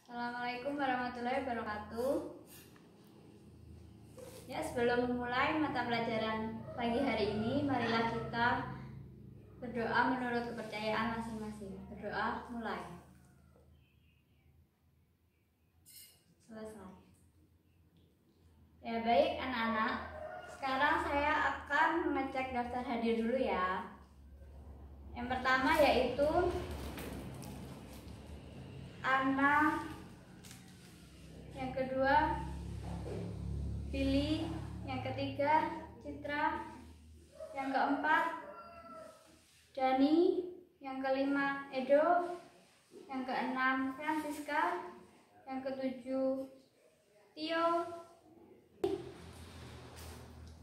Assalamualaikum warahmatullahi wabarakatuh. Ya, sebelum memulai mata pelajaran pagi hari ini, marilah kita berdoa menurut kepercayaan masing-masing. Berdoa mulai. Selesai. Ya, baik anak-anak. Sekarang saya akan mengecek daftar hadir dulu ya. Yang pertama yaitu Ana, yang kedua Billy, yang ketiga Citra, yang keempat Dani, yang kelima Edo, yang keenam Francisca, yang ketujuh Tio.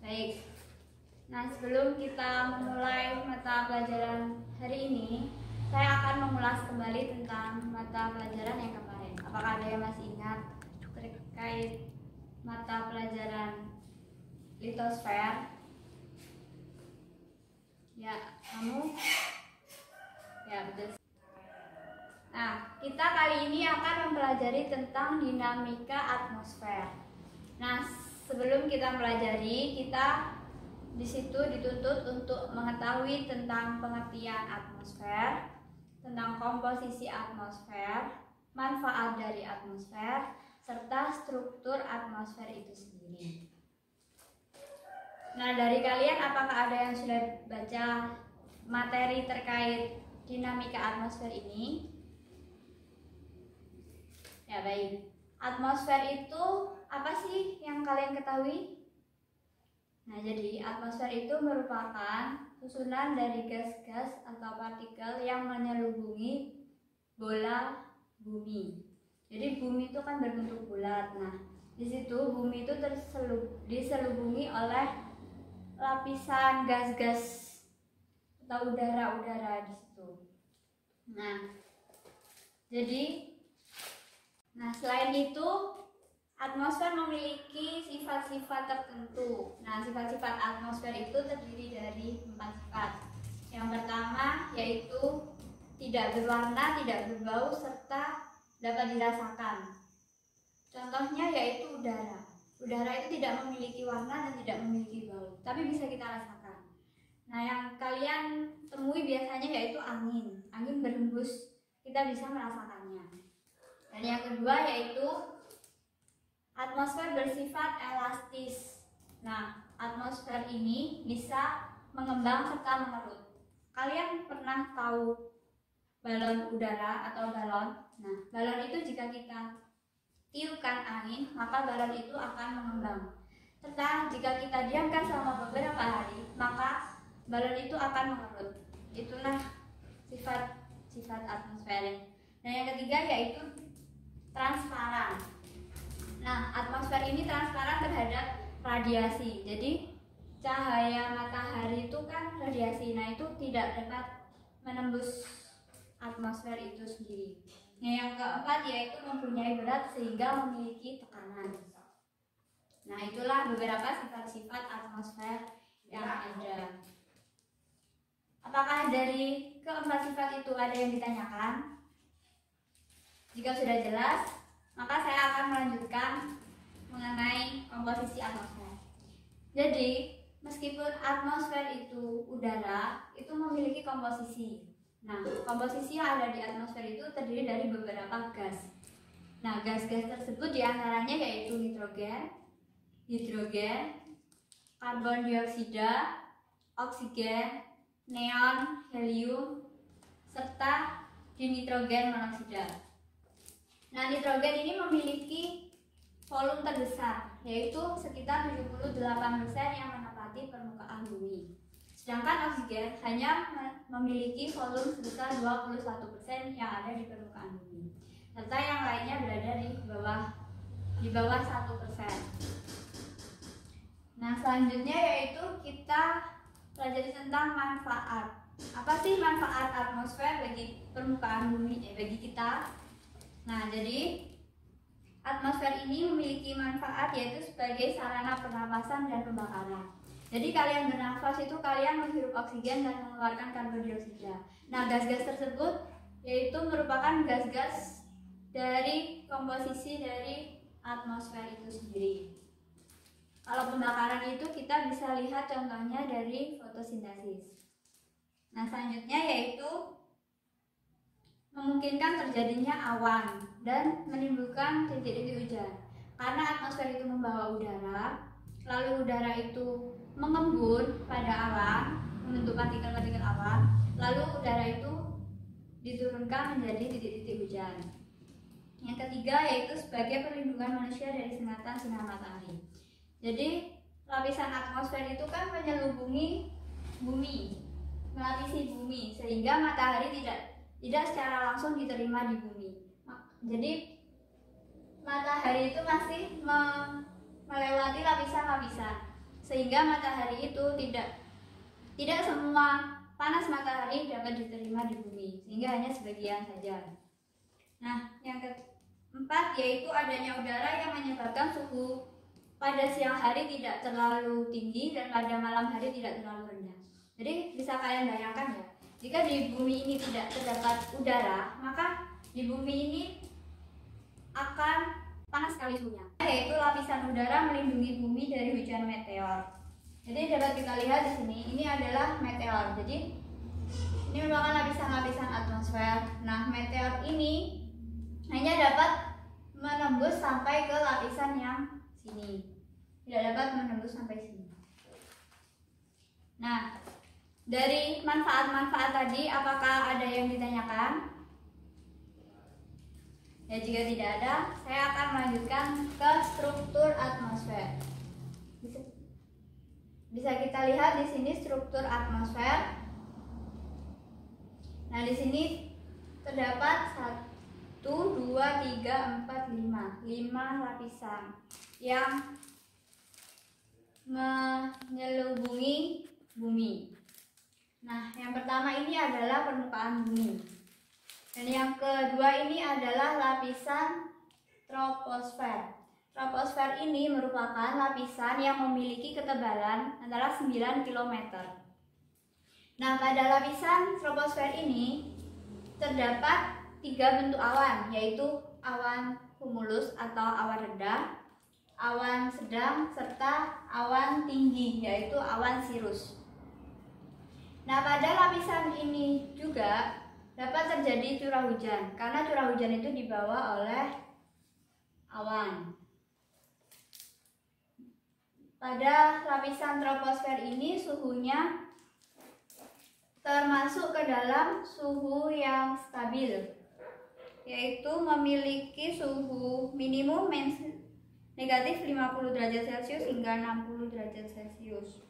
Baik. Nah, sebelum kita memulai mata pelajaran hari ini, saya akan mengulas kembali tentang mata pelajaran yang kemarin. Apakah ada yang masih ingat terkait mata pelajaran litosfer? Ya, kamu? Ya, betul. Nah, kita kali ini akan mempelajari tentang dinamika atmosfer. Nah, sebelum kita mempelajari, kita di situ dituntut untuk mengetahui tentang pengertian atmosfer, tentang komposisi atmosfer, manfaat dari atmosfer, serta struktur atmosfer itu sendiri. Nah, dari kalian apakah ada yang sudah baca materi terkait dinamika atmosfer ini? Ya, baik. Atmosfer itu apa sih yang kalian ketahui? Nah, jadi atmosfer itu merupakan susunan dari gas-gas atau partikel yang menyelubungi bola bumi. Jadi bumi itu kan berbentuk bulat. Nah, di situ bumi itu diselubungi oleh lapisan gas-gas atau udara-udara di situ. Nah, selain itu atmosfer memiliki sifat-sifat tertentu. Nah, sifat-sifat atmosfer itu terdiri dari 4 sifat. Yang pertama yaitu tidak berwarna, tidak berbau, serta dapat dirasakan. Contohnya yaitu udara. Udara itu tidak memiliki warna dan tidak memiliki bau, tapi bisa kita rasakan. Nah, yang kalian temui biasanya yaitu angin. Angin berhembus, kita bisa merasakannya. Dan yang kedua yaitu atmosfer bersifat elastis. Nah, atmosfer ini bisa mengembang serta mengerut. Kalian pernah tahu balon udara atau balon? Nah, balon itu jika kita tiupkan angin, maka balon itu akan mengembang. Serta jika kita diamkan selama beberapa hari, maka balon itu akan mengerut. Itulah sifat atmosfer. Nah, yang ketiga yaitu transparan. Nah, atmosfer ini transparan terhadap radiasi. Jadi cahaya matahari itu kan radiasi. Nah, itu tidak dapat menembus atmosfer itu sendiri. Nah, yang keempat yaitu mempunyai berat sehingga memiliki tekanan. Nah, itulah beberapa sifat-sifat atmosfer yang ada. Apakah dari keempat sifat itu ada yang ditanyakan? Jika sudah jelas, maka saya akan melanjutkan mengenai komposisi atmosfer. Jadi, meskipun atmosfer itu udara, itu memiliki komposisi. Nah, komposisi yang ada di atmosfer itu terdiri dari beberapa gas. Nah, gas-gas tersebut diantaranya yaitu nitrogen, hidrogen, karbon dioksida, oksigen, neon, helium, serta dinitrogen monoksida. Nah, nitrogen ini memiliki volume terbesar, yaitu sekitar 78% yang menempati permukaan bumi. Sedangkan oksigen hanya memiliki volume sebesar 21% yang ada di permukaan bumi. Serta yang lainnya berada di bawah 1%. Nah, selanjutnya yaitu kita pelajari tentang manfaat. Apa sih manfaat atmosfer bagi permukaan bumi, bagi kita? Nah, jadi atmosfer ini memiliki manfaat yaitu sebagai sarana pernapasan dan pembakaran. Jadi kalian bernafas itu kalian menghirup oksigen dan mengeluarkan karbon dioksida. Nah, gas-gas tersebut yaitu merupakan gas-gas dari komposisi dari atmosfer itu sendiri. Kalau pembakaran itu kita bisa lihat contohnya dari fotosintesis. Nah, selanjutnya yaitu memungkinkan terjadinya awan dan menimbulkan titik-titik hujan. Karena atmosfer itu membawa udara, lalu udara itu mengembun pada awan, membentuk partikel-partikel awan, lalu udara itu diturunkan menjadi titik-titik hujan. Yang ketiga yaitu sebagai perlindungan manusia dari sengatan sinar matahari. Jadi lapisan atmosfer itu kan menyelubungi bumi, melapisi bumi, sehingga matahari tidak secara langsung diterima di bumi. Jadi matahari itu masih melewati lapisan-lapisan, sehingga matahari itu tidak semua panas matahari dapat diterima di bumi, sehingga hanya sebagian saja. Nah, yang keempat yaitu adanya udara yang menyebabkan suhu pada siang hari tidak terlalu tinggi dan pada malam hari tidak terlalu rendah. Jadi bisa kalian bayangkan ya, jika di bumi ini tidak terdapat udara, maka di bumi ini akan panas sekali suhunya. Yaitu lapisan udara melindungi bumi dari hujan meteor. Jadi dapat kita lihat di sini, ini adalah meteor. Jadi ini merupakan lapisan-lapisan atmosfer. Nah, meteor ini hanya dapat menembus sampai ke lapisan yang sini, tidak dapat menembus sampai sini. Nah, dari manfaat-manfaat tadi, apakah ada yang ditanyakan? Ya, jika tidak ada, saya akan melanjutkan ke struktur atmosfer. Bisa kita lihat di sini struktur atmosfer. Nah, di sini terdapat 1, 2, 3, 4, 5 lapisan yang menyelubungi bumi. Nah, yang pertama ini adalah permukaan bumi. Dan yang kedua ini adalah lapisan troposfer. Troposfer ini merupakan lapisan yang memiliki ketebalan antara 9 km. Nah, pada lapisan troposfer ini terdapat 3 bentuk awan, yaitu awan cumulus atau awan rendah, awan sedang, serta awan tinggi, yaitu awan cirrus. Nah, pada lapisan ini juga dapat terjadi curah hujan, karena curah hujan itu dibawa oleh awan. Pada lapisan troposfer ini suhunya termasuk ke dalam suhu yang stabil, yaitu memiliki suhu minimum negatif 50 derajat Celcius hingga 60 derajat Celcius.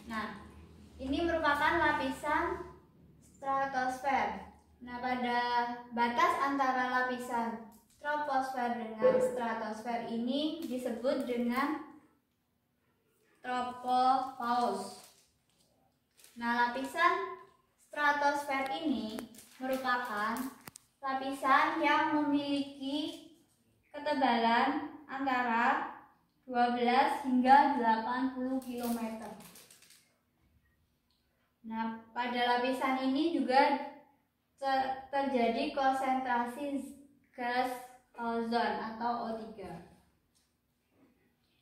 Nah, ini merupakan lapisan stratosfer. Nah, pada batas antara lapisan troposfer dengan stratosfer ini disebut dengan tropopause. Nah, lapisan stratosfer ini merupakan lapisan yang memiliki ketebalan antara 12 hingga 80 km. Nah, pada lapisan ini juga terjadi konsentrasi gas ozon atau O3.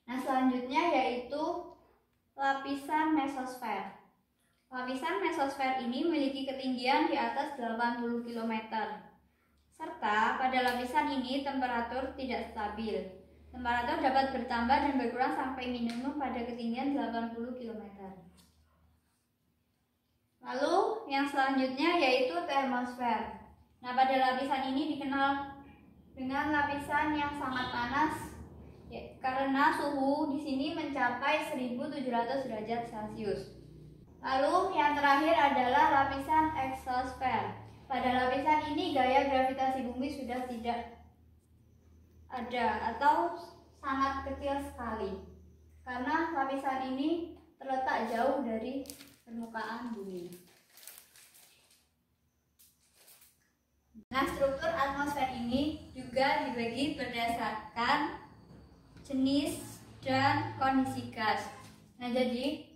Nah, selanjutnya yaitu lapisan mesosfer. Lapisan mesosfer ini memiliki ketinggian di atas 80 km. Serta pada lapisan ini temperatur tidak stabil. Temperatur dapat bertambah dan berkurang sampai minimum pada ketinggian 80 km. Lalu yang selanjutnya yaitu termosfer. Nah, pada lapisan ini dikenal dengan lapisan yang sangat panas ya, karena suhu di sini mencapai 1700 derajat Celcius. Lalu yang terakhir adalah lapisan eksosfer. Pada lapisan ini gaya gravitasi bumi sudah tidak ada atau sangat kecil sekali, karena lapisan ini terletak jauh dari permukaan bumi. Nah, struktur atmosfer ini juga dibagi berdasarkan jenis dan kondisi gas. Nah, jadi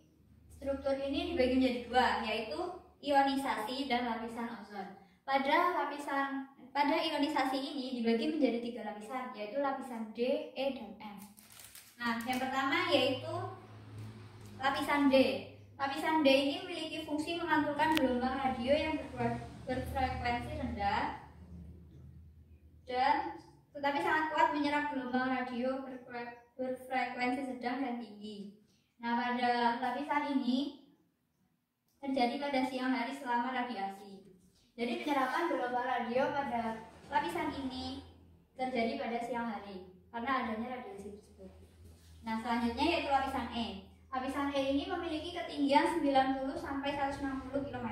struktur ini dibagi menjadi dua, yaitu ionisasi dan lapisan ozon. Pada lapisan pada ionisasi ini dibagi menjadi 3 lapisan, yaitu lapisan D, E, dan F. Nah, yang pertama yaitu lapisan D. Lapisan D ini memiliki fungsi memantulkan gelombang radio yang berfrekuensi rendah dan tetapi sangat kuat menyerap gelombang radio berfrekuensi sedang dan tinggi. Nah, pada lapisan ini terjadi pada siang hari selama radiasi. Jadi penyerapan gelombang radio pada lapisan ini terjadi pada siang hari karena adanya radiasi tersebut. Nah, selanjutnya yaitu lapisan E. Lapisan E ini memiliki ketinggian 90 sampai 160 km.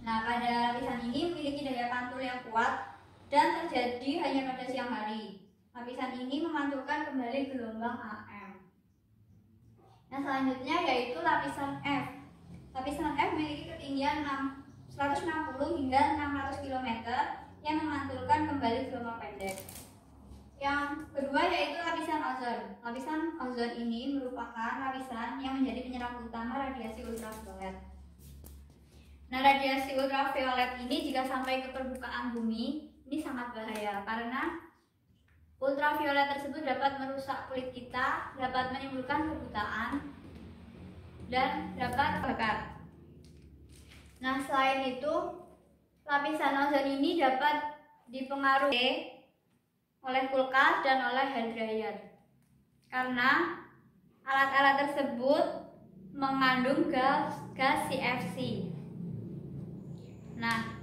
Nah, pada lapisan ini memiliki daya pantul yang kuat dan terjadi hanya pada siang hari. Lapisan ini memantulkan kembali gelombang AM. Nah, selanjutnya yaitu lapisan F. Lapisan F memiliki ketinggian 160 hingga 600 km yang memantulkan kembali gelombang pendek. Yang kedua yaitu lapisan ozon. Lapisan ozon ini merupakan lapisan yang menjadi penyerap utama radiasi ultraviolet. Nah, radiasi ultraviolet ini jika sampai ke permukaan bumi, ini sangat bahaya karena ultraviolet tersebut dapat merusak kulit kita, dapat menimbulkan kebutaan, dan dapat bakar. Nah, selain itu, lapisan ozon ini dapat dipengaruhi oleh kulkas dan oleh hair dryer karena alat-alat tersebut mengandung gas CFC. Nah,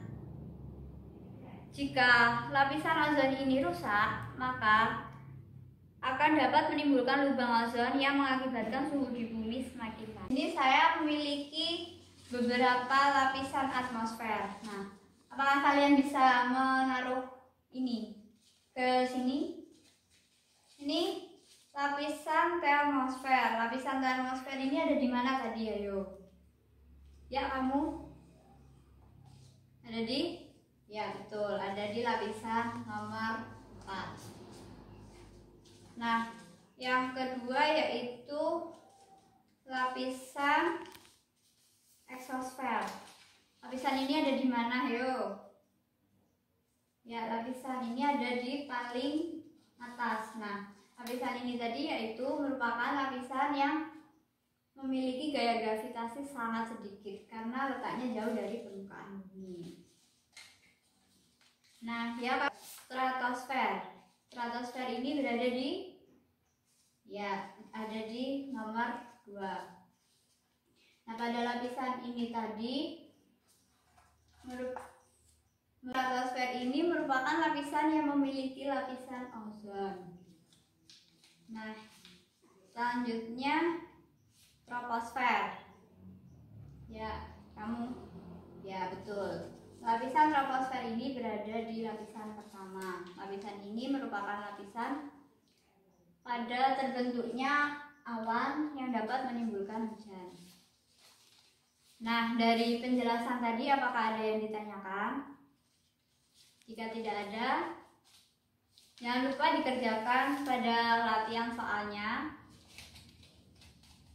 jika lapisan ozon ini rusak, maka akan dapat menimbulkan lubang ozon yang mengakibatkan suhu di bumi semakin panas. Ini saya memiliki beberapa lapisan atmosfer. Nah, apakah kalian bisa menaruh ini ke sini? Ini lapisan termosfer. Lapisan termosfer ini ada di mana tadi, ayo? Ya, kamu? Ada di? Ya, betul. Ada di lapisan nomor 4. Nah, yang kedua yaitu lapisan eksosfer. Lapisan ini ada di mana, ayo? Ya, lapisan ini ada di paling atas. Nah, lapisan ini tadi yaitu merupakan lapisan yang memiliki gaya gravitasi sangat sedikit karena letaknya jauh dari permukaan bumi. Nah, ya, stratosfer. Stratosfer ini berada di, ya, ada di nomor 2. Nah, pada lapisan ini tadi stratosfer ini merupakan lapisan yang memiliki lapisan ozon. Nah, selanjutnya troposfer. Ya, kamu? Ya, betul. Lapisan troposfer ini berada di lapisan pertama. Lapisan ini merupakan lapisan pada terbentuknya awan yang dapat menimbulkan hujan. Nah, dari penjelasan tadi apakah ada yang ditanyakan? Jika tidak ada, jangan lupa dikerjakan pada latihan soalnya.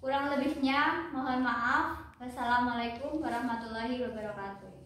Kurang lebihnya mohon maaf. Wassalamualaikum warahmatullahi wabarakatuh.